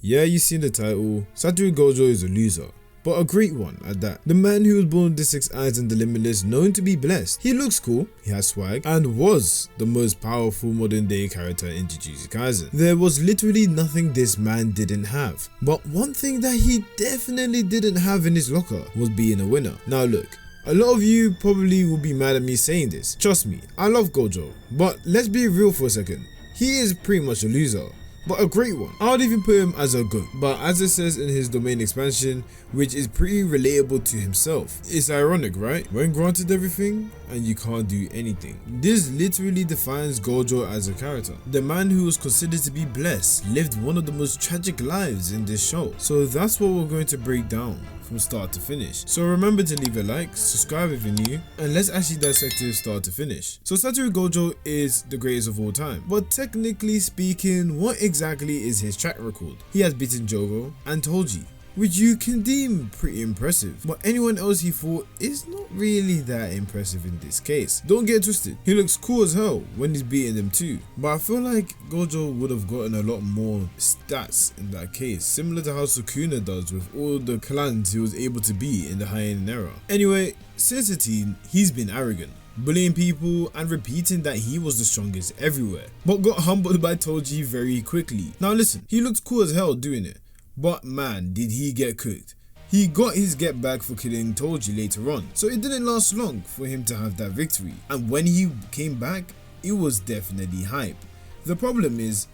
Yeah, you seen the title. Satoru Gojo is a loser, but a great one at that. The man who was born with the 6 eyes and the limitless, known to be blessed. He looks cool, he has swag, and was the most powerful modern day character in GxYakuza. There was literally nothing this man didn't have. But one thing that he definitely didn't have in his locker was being a winner. Now look, a lot of you probably will be mad at me saying this. Trust me, I love Gojo, but let's be real for a second. He is pretty much a loser, but a great one. I would even put him as a GOAT, but as it says in his domain expansion, which is pretty relatable to himself. It's ironic, right? When granted everything and you can't do anything. This literally defines Gojo as a character. The man who was considered to be blessed lived one of the most tragic lives in this show. So that's what we're going to break down from start to finish. So remember to leave a like, subscribe if you're new, and let's actually dissect it start to finish. So Satoru Gojo is the greatest of all time, but technically speaking, what exactly is his track record? He has beaten Jogo and Toji, which you can deem pretty impressive, but anyone else he fought is not really that impressive in this case. Don't get twisted, he looks cool as hell when he's beating them too, but I feel like Gojo would have gotten a lot more stats in that case, similar to how Sukuna does with all the clans he was able to beat in the Hyenan era. Anyway, since a teen, he's been arrogant, bullying people and repeating that he was the strongest everywhere, but got humbled by Toji very quickly. Now listen, he looked cool as hell doing it, but man, did he get cooked. He got his get back for killing Toji later on, so it didn't last long for him to have that victory, and when he came back, it was definitely hype. The problem is,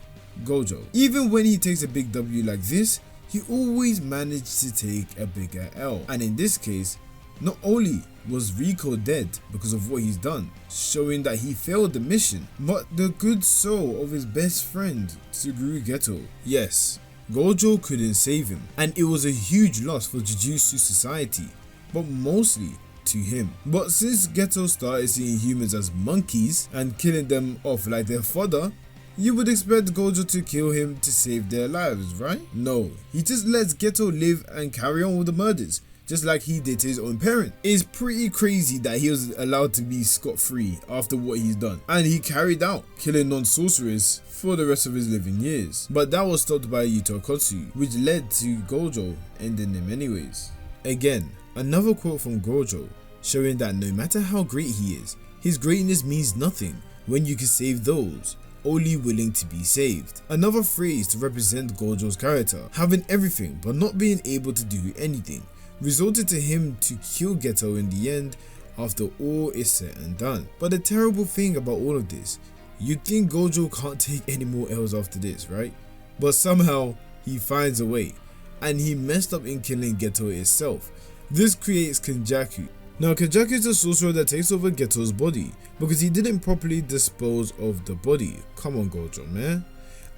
Gojo, even when he takes a big W like this, he always managed to take a bigger L, and in this case, not only was Rico dead because of what he's done, showing that he failed the mission, but the good soul of his best friend, Satoru Gojo. Yes, Gojo couldn't save him, and it was a huge loss for Jujutsu Society, but mostly to him. But since Gojo started seeing humans as monkeys and killing them off like their fodder, you would expect Gojo to kill him to save their lives, right? No, he just lets Gojo live and carry on with the murders, just like he did to his own parent. It's pretty crazy that he was allowed to be scot-free after what he's done, and he carried out killing non-sorcerers for the rest of his living years. But that was stopped by Yuto Kotsu, which led to Gojo ending him anyways. Again, another quote from Gojo, showing that no matter how great he is, his greatness means nothing when you can save those only willing to be saved. Another phrase to represent Gojo's character, having everything but not being able to do anything, resulted to him to kill Gojo in the end after all is said and done. But the terrible thing about all of this, you'd think Gojo can't take any more L's after this, right? But somehow he finds a way, and he messed up in killing Gojo itself. This creates Kenjaku. Now Kenjaku is a sorcerer that takes over Gojo's body because he didn't properly dispose of the body. Come on Gojo, man.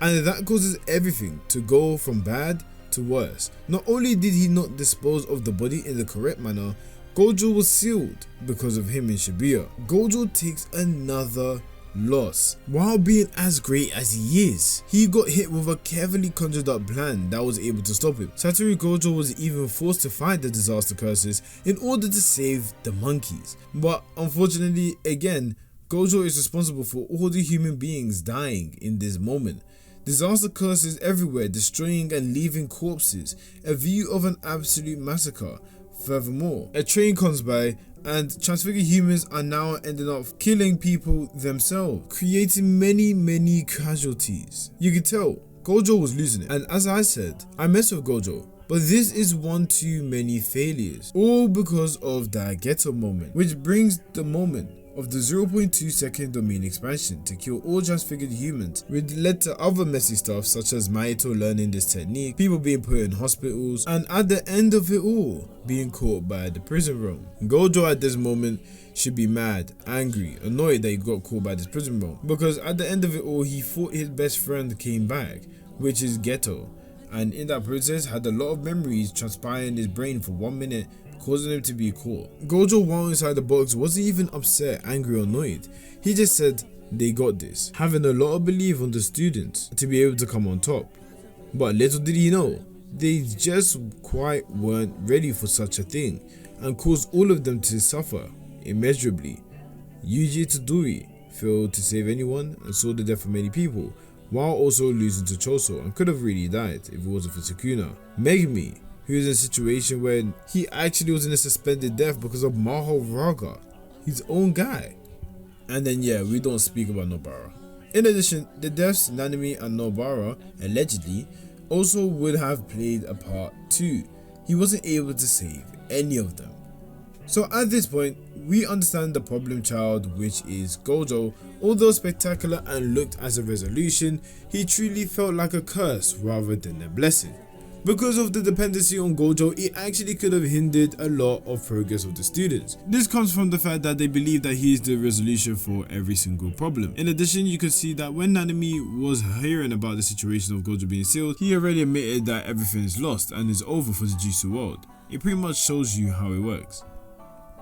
And that causes everything to go from bad to worse. Not only did he not dispose of the body in the correct manner, Gojo was sealed because of him in Shibuya. Gojo takes another loss while being as great as he is. He got hit with a carefully conjured up plan that was able to stop him. Satoru Gojo was even forced to fight the disaster curses in order to save the monkeys, but unfortunately again, Gojo is responsible for all the human beings dying in this moment. Disaster curses everywhere, destroying and leaving corpses, a view of an absolute massacre. Furthermore, a train comes by and transfigured humans are now ending up killing people themselves, creating many casualties. You can tell Gojo was losing it, and as I said, I mess with Gojo, but this is one too many failures, all because of that Gojo moment, which brings the moment of the 0.2 second domain expansion to kill all transfigured humans, which led to other messy stuff such as Maito learning this technique, people being put in hospitals, and at the end of it all, being caught by the prison realm. Gojo at this moment should be mad, angry, annoyed that he got caught by this prison realm, because at the end of it all, he thought his best friend came back, which is Gojo, and in that process had a lot of memories transpire in his brain for 1 minute, causing him to be caught. Gojo, while inside the box, wasn't even upset, angry or annoyed. He just said they got this, having a lot of belief on the students to be able to come on top. But little did he know, they just quite weren't ready for such a thing, and caused all of them to suffer immeasurably. Yuji Itadori failed to save anyone and saw the death of many people, while also losing to Choso and could have really died if it wasn't for Sukuna. Megumi, who is in a situation where he actually was in a suspended death because of Mahoraga, his own guy. And then yeah, we don't speak about Nobara. In addition, the deaths Nanami and Nobara allegedly also would have played a part too. He wasn't able to save any of them. So at this point, we understand the problem child, which is Gojo. Although spectacular and looked as a resolution, he truly felt like a curse rather than a blessing. Because of the dependency on Gojo, it actually could have hindered a lot of progress of the students. This comes from the fact that they believe that he is the resolution for every single problem. In addition, you can see that when Nanami was hearing about the situation of Gojo being sealed, he already admitted that everything is lost and is over for the Jutsu world. It pretty much shows you how it works.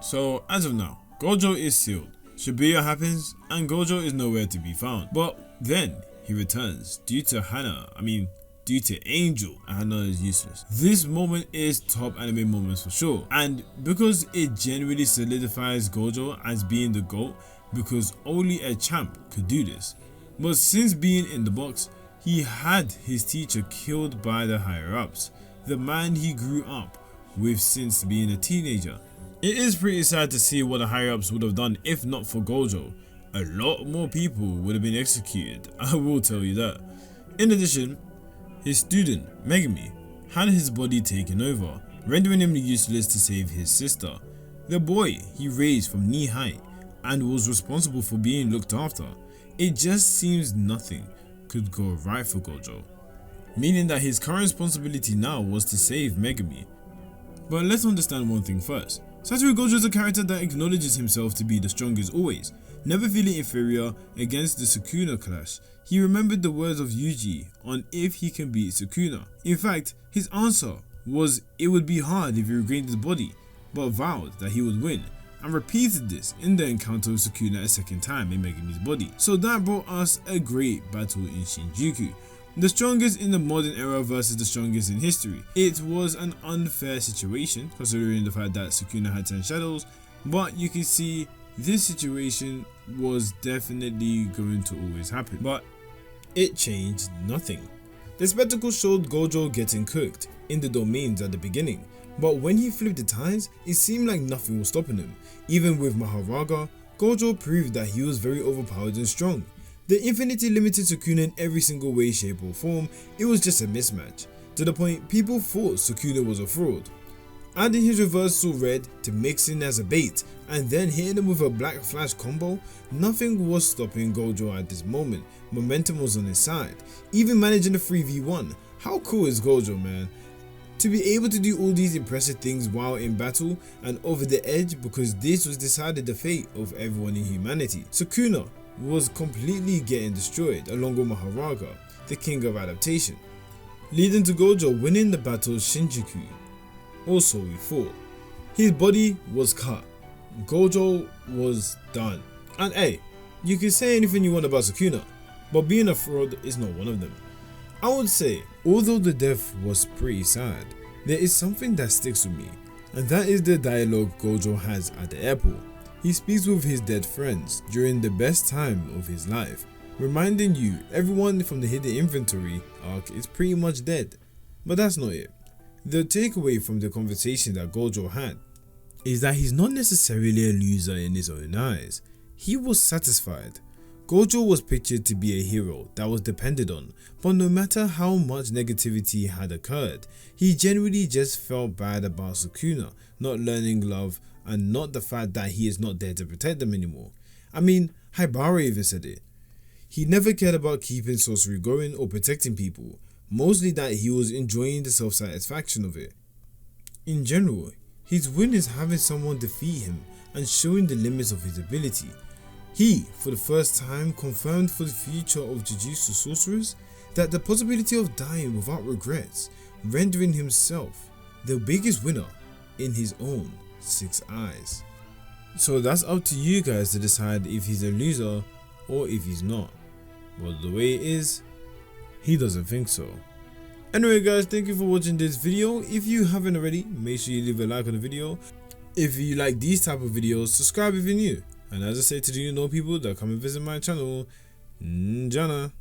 So as of now, Gojo is sealed. Shibuya happens and Gojo is nowhere to be found. But then he returns due to Angel, and Hana is useless. This moment is top anime moments for sure, and because it genuinely solidifies Gojo as being the GOAT, because only a champ could do this. But since being in the box, he had his teacher killed by the higher ups, the man he grew up with since being a teenager. It is pretty sad to see what the higher ups would have done if not for Gojo. A lot more people would have been executed, I will tell you that. In addition, his student, Megumi, had his body taken over, rendering him useless to save his sister, the boy he raised from knee high and was responsible for being looked after. It just seems nothing could go right for Gojo, meaning that his current responsibility now was to save Megumi. But let's understand one thing first. Satoru Gojo is a character that acknowledges himself to be the strongest always, never feeling inferior against the Sukuna clash. He remembered the words of Yuji on if he can beat Sukuna. In fact, his answer was it would be hard if he regained his body, but vowed that he would win, and repeated this in the encounter with Sukuna a second time in Megumi's body. So that brought us a great battle in Shinjuku. The strongest in the modern era versus the strongest in history. It was an unfair situation considering the fact that Sukuna had 10 shadows, but you can see this situation was definitely going to always happen. But it changed nothing. The spectacle showed Gojo getting cooked in the domains at the beginning, but when he flipped the tides, it seemed like nothing was stopping him. Even with Mahoraga, Gojo proved that he was very overpowered and strong. The infinity limited Sukuna in every single way, shape or form. It was just a mismatch, to the point people thought Sukuna was a fraud. Adding his reversal red to mix in as a bait and then hitting him with a black flash combo, nothing was stopping Gojo at this moment. Momentum was on his side, even managing a 3v1. How cool is Gojo, man? To be able to do all these impressive things while in battle and over the edge, because this was decided the fate of everyone in humanity. Sukuna was completely getting destroyed along with Mahoraga, the king of adaptation, leading to Gojo winning the battle of Shinjuku. Also we fought. His body was cut. Gojo was done. And hey, you can say anything you want about Sukuna, but being a fraud is not one of them. I would say, although the death was pretty sad, there is something that sticks with me, and that is the dialogue Gojo has at the airport. He speaks with his dead friends during the best time of his life, reminding you everyone from the hidden inventory arc is pretty much dead. But that's not it. The takeaway from the conversation that Gojo had is that he's not necessarily a loser in his own eyes. He was satisfied. Gojo was pictured to be a hero that was depended on, but no matter how much negativity had occurred, he genuinely just felt bad about Sukuna not learning love and not the fact that he is not there to protect them anymore. I mean, Haibara even said it. He never cared about keeping sorcery going or protecting people, mostly that he was enjoying the self-satisfaction of it. In general, his win is having someone defeat him and showing the limits of his ability. He, for the first time, confirmed for the future of Jujutsu sorcerers that the possibility of dying without regrets, rendering himself the biggest winner in his own 6 eyes. So that's up to you guys to decide if he's a loser or if he's not. But the way it is, he doesn't think so. Anyway guys, thank you for watching this video. If you haven't already, make sure you leave a like on the video. If you like these type of videos, subscribe if you're new. And as I say to the new people that come and visit my channel, Njana.